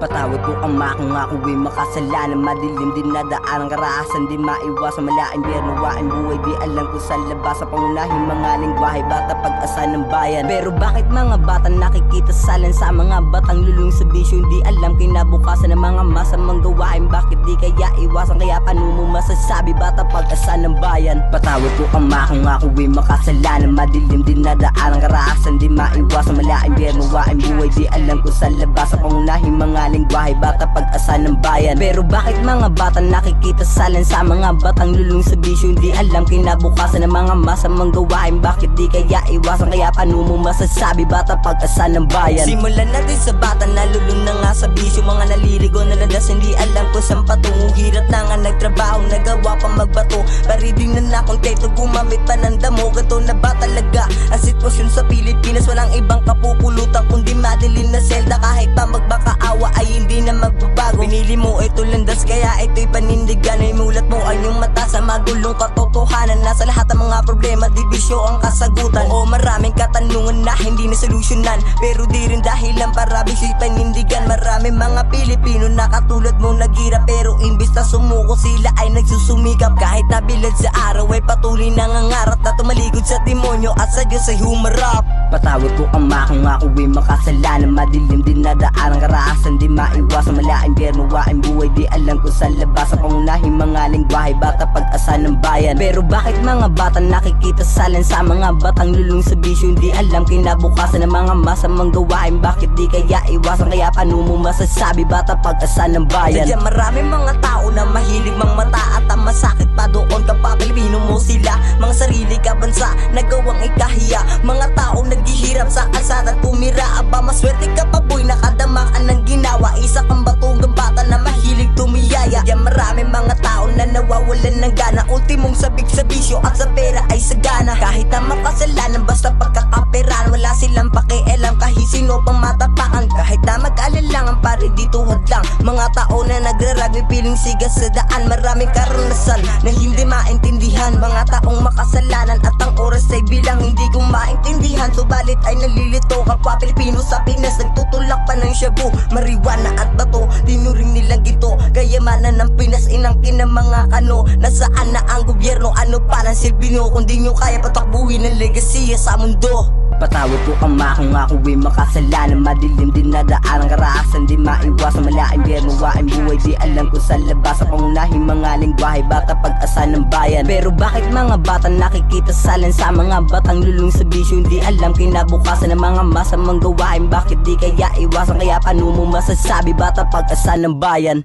Patawad po ang kung ako'y makasalanan. Madilim din na daan ang karaasan, di maiwasan malaing biyernuwain buhay. Di alam kung sa labas sa pangunahing mga lingwahe, bata pag-asa ng bayan. Pero bakit mga batang nakikita salin sa mga batang lulong sa bisyo? Hindi alam kinabukasan ng mga masamang gawain. Bakit di kaya iwasan, kaya paano mo masasabi bata pag-asa ng bayan? Patawad po ang kung ako'y makasalanan. Madilim din na daan ang karaasan, di maiwasan malaing biyernuwain buhay. Di alam kung sa labas sa pangunahing mga lingwahe, bata pag-asa ng bayan. Pero bakit mga bata nakikita salin sa mga batang lulong sa bisyo? Hindi alam kinabukasan ng mga masamang gawain. Bakit di kaya iwasan, kaya paano mo masasabi bata pag-asa ng bayan? Simulan natin sa bata na lulong na nga sa bisyo. Mga naliligo na landas, hindi alam kung saan patungo. Hirap na nga nagtrabaho, nagawa pa magbato. Paridig na nakontekto, gumamit pa ng damo. Ganto na ba talaga ang sitwasyon sa Pilipinas? Walang ibang kapupulutan kundi madilim na selda. Kahit pa magbakaawa ay hindi na magbabago. Pinili mo ito landas, kaya ito'y panindigan. Ay mulat mo ang iyong mata sa magulong katotohanan. Nasa lahat ng mga problema, dibisyo ang kasagutan. Oo, maraming katanungan na hindi na solusyonan, pero di rin dahilan para bisyo'y panindigan. Maraming mga Pilipino na katulad mo naghirap, pero imbis na sumuko sila ay nagsusumikap. Kahit nabilad sa araw ay patuloy nangangarap na tumaligod sa demonyo at sa Diyos ay humarap. Patawad po ang kung ako'y makasalanan. Madilim din na daan ang karaasan, di maiwasan malaing biyernuwain buhay. Di alam kung sa labas sa pangunahing mga lingwahe, bata pag-asa ng bayan. Pero bakit mga bata nakikita salin sa mga batang lulong sa bisyo? Hindi alam kinabukasan ng mga masamang gawain. Bakit di kaya iwasan, kaya paano mo masasabi bata pag-asa ng bayan? Sadya maraming mga tao na mahilig mang mata at ang masakit pa doon kapag Pilipino mo sila. Mga sarili ka bansa nagawang ikahiya. Mga taong naghihirap sa kalsada at tumira. Aba maswerte ka pa boy, nakadamaan ng ginawa. Isa kang batugang bata na mahilig tumiyaya. Yan maraming mga tao na nawawalan ng gana. Ultimong sabik sa bisyo at sa pera ay sagana. Kahit na makasalanan basta pagkakaperan, wala silang pakialam kahit sino pang matapakan. Kahit na mag-alalangan pare dito hadlang. Mga tao na nagrarag may piling sigas sa daan. Maraming karanasan na hindi maintindihan. Mga taong makasalanan at ang oras ay bilang hindi ko maintindihan. Subalit ay nalilito kapwa Pilipino sa Pinas. Nagtutulak pa ng shabu, marijuana at bato. Tinuring nilang ginto, kayamanan ng Pinas. Inangkin ng mga kano, nasaan na ang gobyerno? Ano pa ng silbi nyo kung di nyo kaya patakbuhin ang legasiya sa mundo? Patawad po ang kung ako'y makasalanan. Madilim din na daan ang karaasan, di maiwasan malaing biyernuwain buhay. Di alam kung sa labas sa pangunahing mga lingwahe, bata pag-asa ng bayan. Pero bakit mga bata nakikita salin sa mga batang lulong sa bisyo? Hindi alam kinabukasan ng mga masamang gawain. Bakit di kaya iwasan, kaya paano mo masasabi bata pag-asa ng bayan?